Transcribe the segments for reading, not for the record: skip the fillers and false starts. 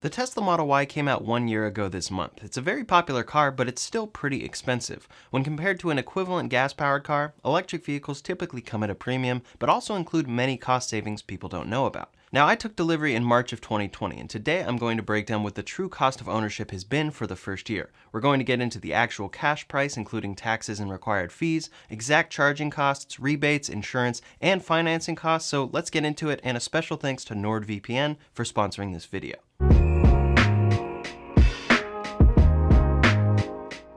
The Tesla Model Y came out 1 year ago this month. It's a very popular car, but it's still pretty expensive. When compared to an equivalent gas-powered car, electric vehicles typically come at a premium, but also include many cost savings people don't know about. Now, I took delivery in March of 2020, and today I'm going to break down what the true cost of ownership has been for the first year. We're going to get into the actual cash price, including taxes and required fees, exact charging costs, rebates, insurance, and financing costs, so let's get into it, and a special thanks to NordVPN for sponsoring this video.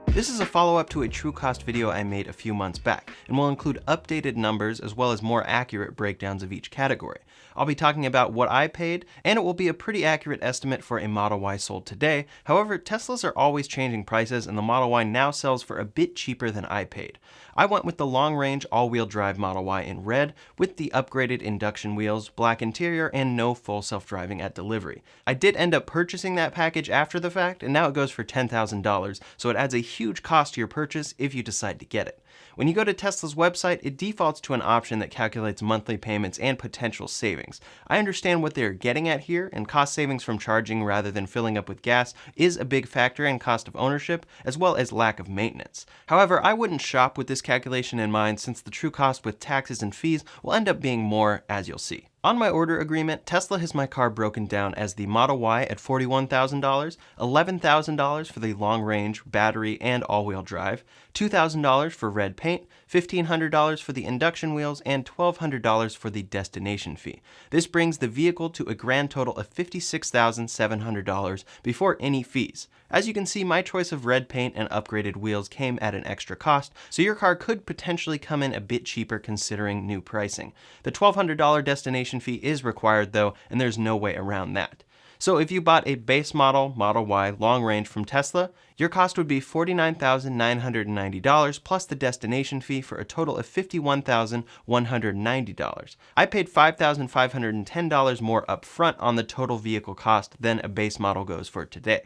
This is a follow-up to a true cost video I made a few months back, and will include updated numbers as well as more accurate breakdowns of each category. I'll be talking about what I paid, and it will be a pretty accurate estimate for a Model Y sold today. However, Teslas are always changing prices, and the Model Y now sells for a bit cheaper than I paid. I went with the long-range all-wheel drive Model Y in red, with the upgraded induction wheels, black interior, and no full self-driving at delivery. I did end up purchasing that package after the fact, and now it goes for $10,000, so it adds a huge cost to your purchase if you decide to get it. When you go to Tesla's website, it defaults to an option that calculates monthly payments and potential savings. I understand what they're getting at here, and cost savings from charging rather than filling up with gas is a big factor in cost of ownership, as well as lack of maintenance. However, I wouldn't shop with this calculation in mind, since the true cost with taxes and fees will end up being more, as you'll see. On my order agreement, Tesla has my car broken down as the Model Y at $41,000, $11,000 for the long-range, battery, and all-wheel drive, $2,000 for red paint, $1,500 for the induction wheels, and $1,200 for the destination fee. This brings the vehicle to a grand total of $56,700 before any fees. As you can see, my choice of red paint and upgraded wheels came at an extra cost, so your car could potentially come in a bit cheaper considering new pricing. The $1,200 destination fee is required though, and there's no way around that. So if you bought a base model Model Y long range from Tesla, your cost would be $49,990 plus the destination fee for a total of $51,190. I paid $5,510 more upfront on the total vehicle cost than a base model goes for today.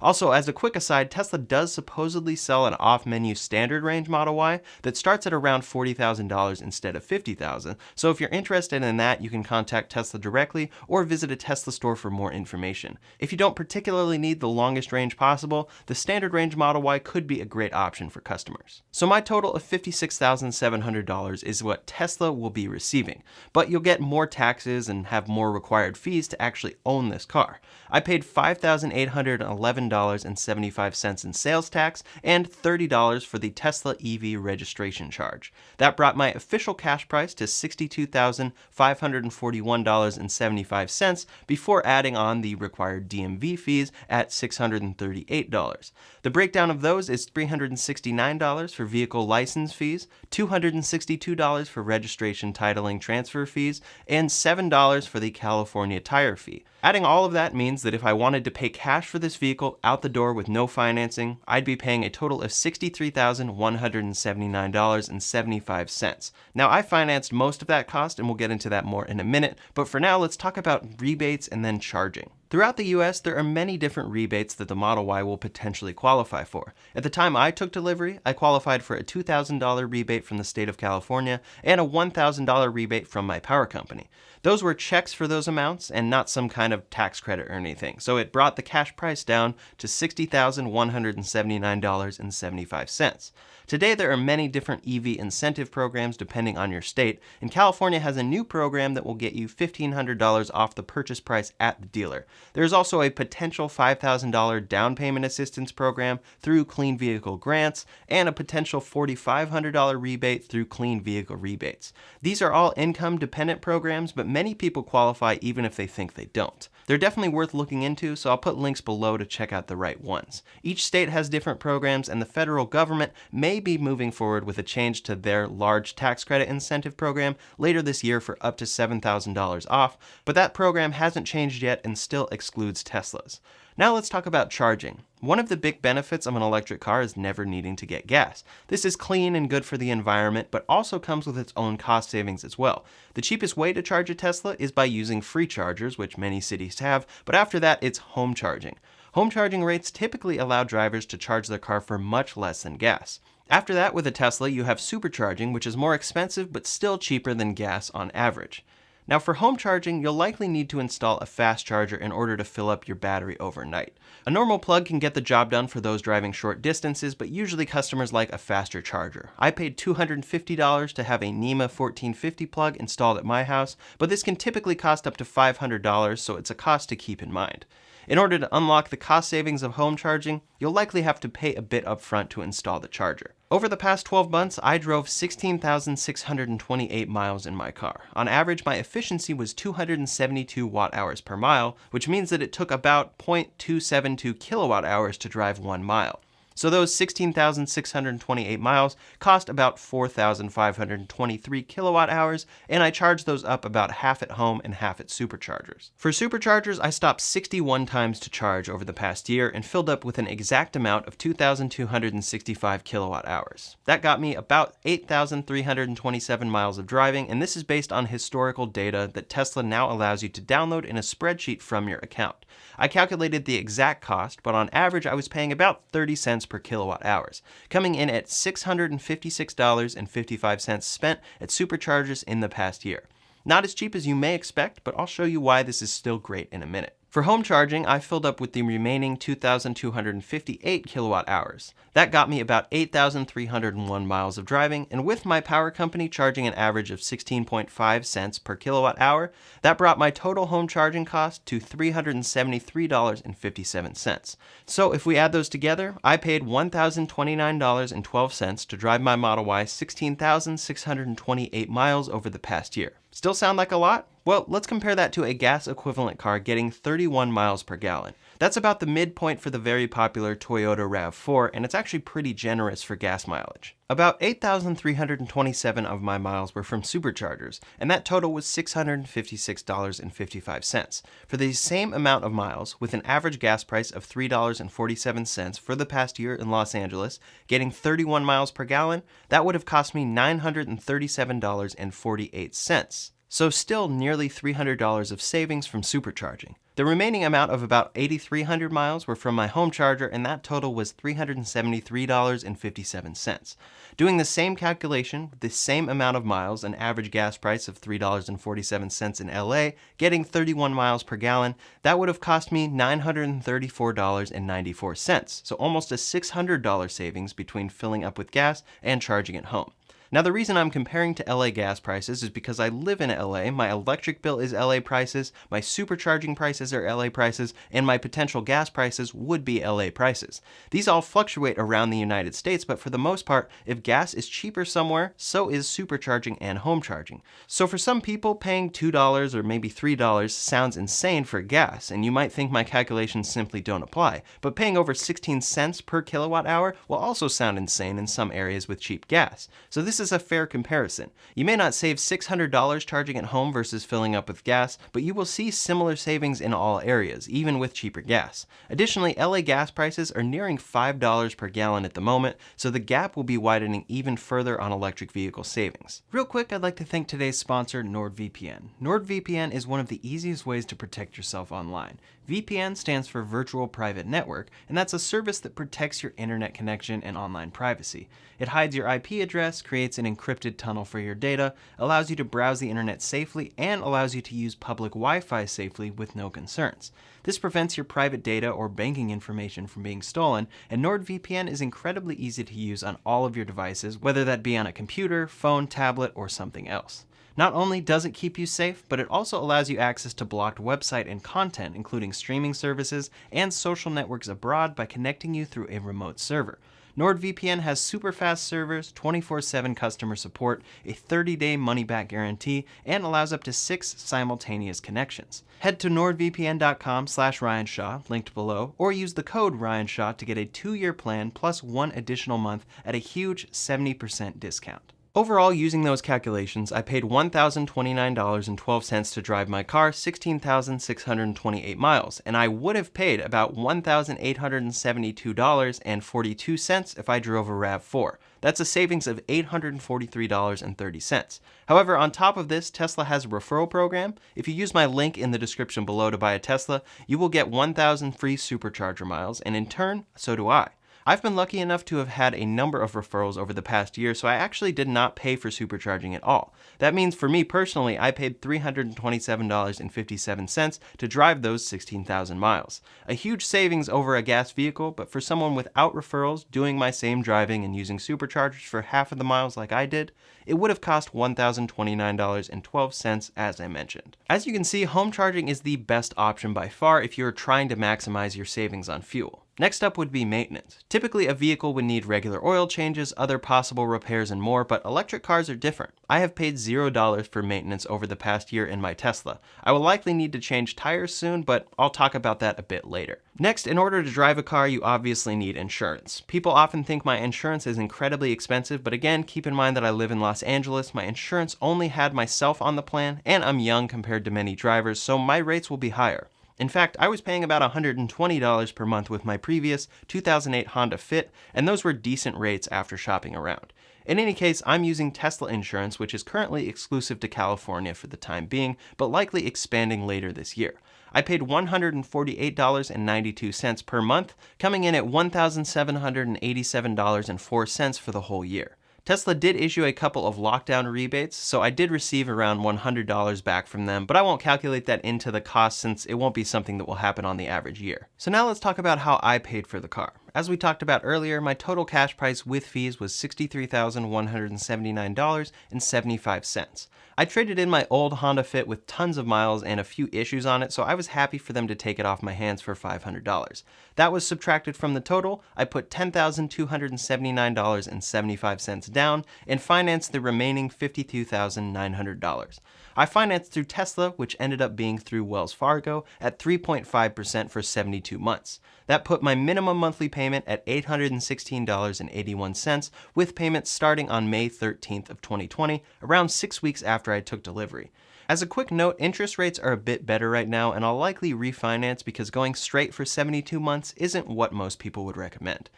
Also, as a quick aside, Tesla does supposedly sell an off-menu standard range Model Y that starts at around $40,000 instead of $50,000. So if you're interested in that, you can contact Tesla directly or visit a Tesla store for more information. If you don't particularly need the longest range possible, the standard range Model Y could be a great option for customers. So my total of $56,700 is what Tesla will be receiving, but you'll get more taxes and have more required fees to actually own this car. I paid $5,811.75 in sales tax and $30 for the Tesla EV registration charge. That brought my official cash price to $62,541.75 before adding on the required DMV fees at $638. The breakdown of those is $369 for vehicle license fees, $262 for registration, titling, transfer fees, and $7 for the California tire fee. Adding all of that means that if I wanted to pay cash for this vehicle out the door with no financing, I'd be paying a total of $63,179.75. Now, I financed most of that cost, and we'll get into that more in a minute, but for now, let's talk about rebates and then charging. Throughout the US, there are many different rebates that the Model Y will potentially qualify for. At the time I took delivery, I qualified for a $2,000 rebate from the state of California and a $1,000 rebate from my power company. Those were checks for those amounts and not some kind of tax credit or anything, so it brought the cash price down to $60,179.75. Today, there are many different EV incentive programs depending on your state, and California has a new program that will get you $1,500 off the purchase price at the dealer. There's also a potential $5,000 down payment assistance program through Clean Vehicle Grants, and a potential $4,500 rebate through Clean Vehicle Rebates. These are all income-dependent programs, but many people qualify even if they think they don't. They're definitely worth looking into, so I'll put links below to check out the right ones. Each state has different programs, and the federal government may be moving forward with a change to their large tax credit incentive program later this year for up to $7,000 off, but that program hasn't changed yet and still excludes Teslas. Now let's talk about charging. One of the big benefits of an electric car is never needing to get gas. This is clean and good for the environment, but also comes with its own cost savings as well. The cheapest way to charge a Tesla is by using free chargers, which many cities have, but after that, it's home charging. Home charging rates typically allow drivers to charge their car for much less than gas. After that, with a Tesla, you have supercharging, which is more expensive but still cheaper than gas on average. Now for home charging, you'll likely need to install a fast charger in order to fill up your battery overnight. A normal plug can get the job done for those driving short distances, but usually customers like a faster charger. I paid $250 to have a NEMA 1450 plug installed at my house, but this can typically cost up to $500, so it's a cost to keep in mind. In order to unlock the cost savings of home charging, you'll likely have to pay a bit upfront to install the charger. Over the past 12 months, I drove 16,628 miles in my car. On average, my efficiency was 272 watt-hours per mile, which means that it took about 0.272 kilowatt-hours to drive 1 mile. So those 16,628 miles cost about 4,523 kilowatt hours, and I charged those up about half at home and half at superchargers. For superchargers, I stopped 61 times to charge over the past year and filled up with an exact amount of 2,265 kilowatt hours. That got me about 8,327 miles of driving, and this is based on historical data that Tesla now allows you to download in a spreadsheet from your account. I calculated the exact cost, but on average I was paying about 30 cents per kilowatt hours, coming in at $656.55 spent at superchargers in the past year. Not as cheap as you may expect, but I'll show you why this is still great in a minute. For home charging, I filled up with the remaining 2,258 kilowatt hours. That got me about 8,301 miles of driving, and with my power company charging an average of 16.5 cents per kilowatt hour, that brought my total home charging cost to $373.57. So if we add those together, I paid $1,029.12 to drive my Model Y 16,628 miles over the past year. Still sound like a lot? Well, let's compare that to a gas equivalent car getting 31 miles per gallon. That's about the midpoint for the very popular Toyota RAV4, and it's actually pretty generous for gas mileage. About 8,327 of my miles were from superchargers, and that total was $656.55. For the same amount of miles, with an average gas price of $3.47 for the past year in Los Angeles, getting 31 miles per gallon, that would have cost me $937.48. So still nearly $300 of savings from supercharging. The remaining amount of about 8,300 miles were from my home charger, and that total was $373.57. Doing the same calculation with the same amount of miles, an average gas price of $3.47 in LA, getting 31 miles per gallon, that would have cost me $934.94. So almost a $600 savings between filling up with gas and charging at home. Now the reason I'm comparing to LA gas prices is because I live in LA, my electric bill is LA prices, my supercharging prices are LA prices, and my potential gas prices would be LA prices. These all fluctuate around the United States, but for the most part, if gas is cheaper somewhere, so is supercharging and home charging. So for some people, paying $2 or maybe $3 sounds insane for gas, and you might think my calculations simply don't apply, but paying over 16 cents per kilowatt hour will also sound insane in some areas with cheap gas. So this is a fair comparison. You may not save $600 charging at home versus filling up with gas, but you will see similar savings in all areas, even with cheaper gas. Additionally, LA gas prices are nearing $5 per gallon at the moment, so the gap will be widening even further on electric vehicle savings. Real quick, I'd like to thank today's sponsor, NordVPN. NordVPN is one of the easiest ways to protect yourself online. VPN stands for Virtual Private Network, and that's a service that protects your internet connection and online privacy. It hides your IP address, creates an encrypted tunnel for your data, allows you to browse the internet safely, and allows you to use public Wi-Fi safely with no concerns. This prevents your private data or banking information from being stolen, and NordVPN is incredibly easy to use on all of your devices, whether that be on a computer, phone, tablet, or something else. Not only does it keep you safe, but it also allows you access to blocked website and content, including streaming services and social networks abroad by connecting you through a remote server. NordVPN has super fast servers, 24/7 customer support, a 30-day money-back guarantee, and allows up to 6 simultaneous connections. Head to nordvpn.com/RyanShaw, linked below, or use the code RyanShaw to get a 2-year plan plus 1 additional month at a huge 70% discount. Overall, using those calculations, I paid $1,029.12 to drive my car 16,628 miles, and I would have paid about $1,872.42 if I drove a RAV4. That's a savings of $843.30. However, on top of this, Tesla has a referral program. If you use my link in the description below to buy a Tesla, you will get 1,000 free supercharger miles, and in turn, so do I. I've been lucky enough to have had a number of referrals over the past year, so I actually did not pay for supercharging at all. That means for me personally, I paid $327.57 to drive those 16,000 miles. A huge savings over a gas vehicle, but for someone without referrals, doing my same driving and using superchargers for half of the miles like I did, it would have cost $1,029.12 as I mentioned. As you can see, home charging is the best option by far if you're trying to maximize your savings on fuel. Next up would be maintenance. Typically a vehicle would need regular oil changes, other possible repairs and more, but electric cars are different. I have paid $0 for maintenance over the past year in my Tesla. I will likely need to change tires soon, but I'll talk about that a bit later. Next, in order to drive a car, you obviously need insurance. People often think my insurance is incredibly expensive, but again, keep in mind that I live in Los Angeles. My insurance only had myself on the plan, and I'm young compared to many drivers, so my rates will be higher. In fact, I was paying about $120 per month with my previous 2008 Honda Fit, and those were decent rates after shopping around. In any case, I'm using Tesla insurance, which is currently exclusive to California for the time being, but likely expanding later this year. I paid $148.92 per month, coming in at $1,787.04 for the whole year. Tesla did issue a couple of lockdown rebates, so I did receive around $100 back from them, but I won't calculate that into the cost since it won't be something that will happen on the average year. So now let's talk about how I paid for the car. As we talked about earlier, my total cash price with fees was $63,179.75. I traded in my old Honda Fit with tons of miles and a few issues on it, so I was happy for them to take it off my hands for $500. That was subtracted from the total. I put $10,279.75 down and financed the remaining $52,900. I financed through Tesla, which ended up being through Wells Fargo, at 3.5% for 72 months. That put my minimum monthly payment at $816.81, with payments starting on May 13th of 2020, around 6 weeks after I took delivery. As a quick note, interest rates are a bit better right now, and I'll likely refinance because going straight for 72 months isn't what most people would recommend.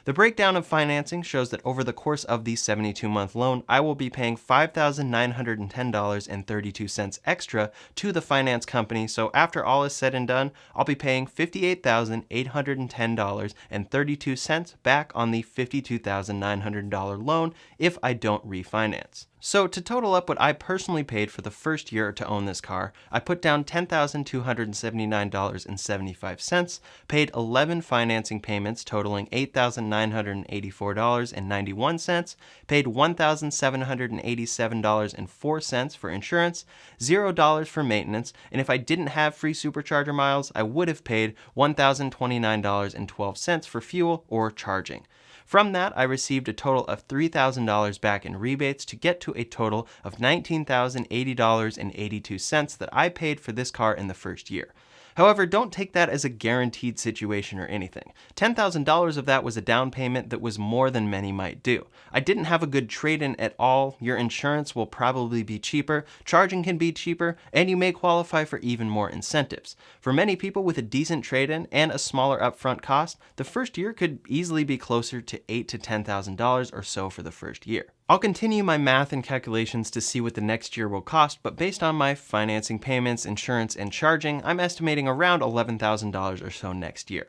The breakdown of financing shows that over the course of the 72-month loan, I will be paying $5,910.32 extra to the finance company, so after all is said and done, I'll be paying $58,810.32 back on the $52,900 loan if I don't refinance. So to total up what I personally paid for the first year to own this car, I put down $10,279.75, paid 11 financing payments totaling $8,984.91, paid $1,787.04 for insurance, $0 for maintenance, and if I didn't have free supercharger miles, I would have paid $1,029.12 for fuel or charging. From that, I received a total of $3,000 back in rebates to get to a total of $19,080.82 that I paid for this car in the first year. However, don't take that as a guaranteed situation or anything. $10,000 of that was a down payment that was more than many might do. I didn't have a good trade-in at all. Your insurance will probably be cheaper, charging can be cheaper, and you may qualify for even more incentives. For many people with a decent trade-in and a smaller upfront cost, the first year could easily be closer to $8,000 to $10,000 or so for the first year. I'll continue my math and calculations to see what the next year will cost, but based on my financing payments, insurance, and charging, I'm estimating around $11,000 or so next year.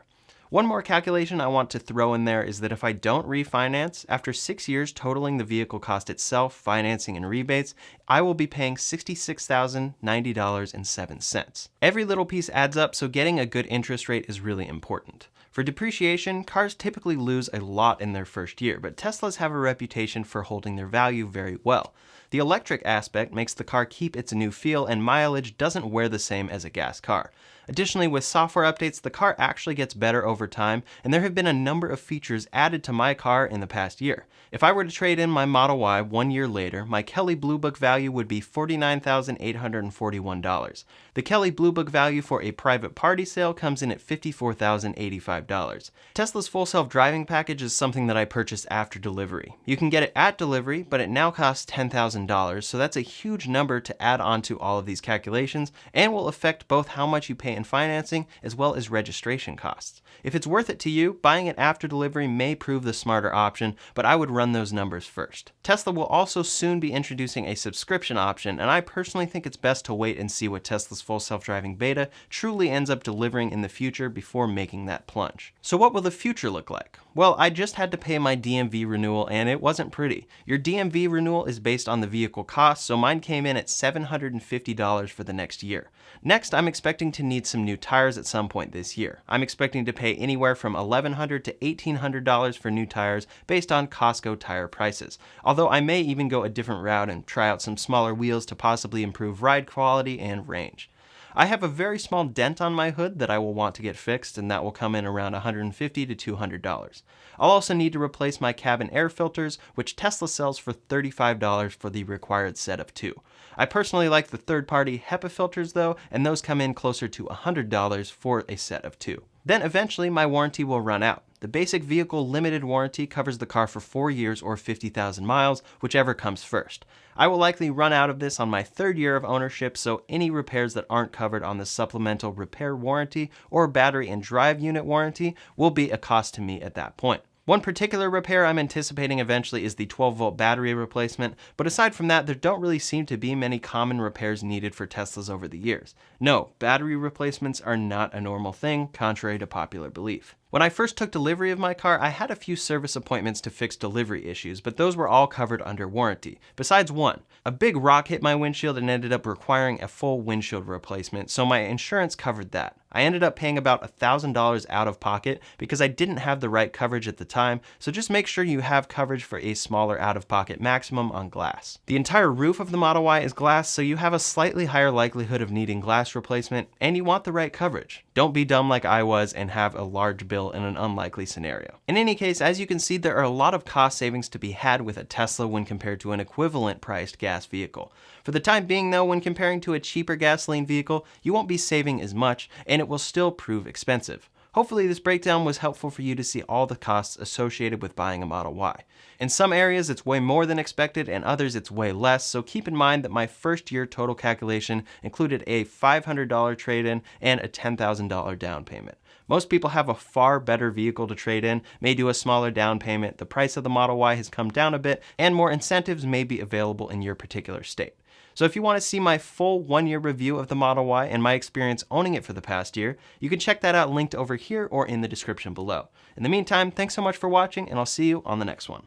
One more calculation I want to throw in there is that if I don't refinance, after 6 years totaling the vehicle cost itself, financing, and rebates, I will be paying $66,090.07. Every little piece adds up, so getting a good interest rate is really important. For depreciation, cars typically lose a lot in their first year, but Teslas have a reputation for holding their value very well. The electric aspect makes the car keep its new feel, and mileage doesn't wear the same as a gas car. Additionally, with software updates, the car actually gets better over time, and there have been a number of features added to my car in the past year. If I were to trade in my Model Y 1 year later, my Kelley Blue Book value would be $49,841. The Kelley Blue Book value for a private party sale comes in at $54,085. Tesla's full self-driving package is something that I purchased after delivery. You can get it at delivery, but it now costs $10,000, so that's a huge number to add on to all of these calculations, and will affect both how much you pay in financing as well as registration costs. If it's worth it to you, buying it after delivery may prove the smarter option, but I would run those numbers first. Tesla will also soon be introducing a subscription option, and I personally think it's best to wait and see what Tesla's full self-driving beta truly ends up delivering in the future before making that plunge. So what will the future look like? Well, I just had to pay my DMV renewal and it wasn't pretty. Your DMV renewal is based on the vehicle cost, so mine came in at $750 for the next year. Next, I'm expecting to need some new tires at some point this year. I'm expecting to pay anywhere from $1,100 to $1,800 for new tires based on Costco tire prices. Although I may even go a different route and try out some smaller wheels to possibly improve ride quality and range. I have a very small dent on my hood that I will want to get fixed, and that will come in around $150 to $200. I'll also need to replace my cabin air filters, which Tesla sells for $35 for the required set of 2. I personally like the third-party HEPA filters though, and those come in closer to $100 for a set of 2. Then eventually my warranty will run out. The basic vehicle limited warranty covers the car for 4 years or 50,000 miles, whichever comes first. I will likely run out of this on my 3rd year of ownership, so any repairs that aren't covered on the supplemental repair warranty or battery and drive unit warranty will be a cost to me at that point. One particular repair I'm anticipating eventually is the 12-volt battery replacement, but aside from that, there don't really seem to be many common repairs needed for Teslas over the years. No, battery replacements are not a normal thing, contrary to popular belief. When I first took delivery of my car, I had a few service appointments to fix delivery issues, but those were all covered under warranty, besides one. A big rock hit my windshield and ended up requiring a full windshield replacement, so my insurance covered that. I ended up paying about $1,000 out of pocket because I didn't have the right coverage at the time, so just make sure you have coverage for a smaller out-of-pocket maximum on glass. The entire roof of the Model Y is glass, so you have a slightly higher likelihood of needing glass replacement, and you want the right coverage. Don't be dumb like I was and have a large bill in an unlikely scenario. In any case, as you can see, there are a lot of cost savings to be had with a Tesla when compared to an equivalent priced gas vehicle. For the time being though, when comparing to a cheaper gasoline vehicle, you won't be saving as much, and it will still prove expensive. Hopefully this breakdown was helpful for you to see all the costs associated with buying a Model Y. In some areas it's way more than expected, and others it's way less, so keep in mind that my first year total calculation included a $500 trade-in and a $10,000 down payment. Most people have a far better vehicle to trade in, may do a smaller down payment, the price of the Model Y has come down a bit, and more incentives may be available in your particular state. So if you want to see my full 1-year review of the Model Y and my experience owning it for the past year, you can check that out linked over here or in the description below. In the meantime, thanks so much for watching, and I'll see you on the next one.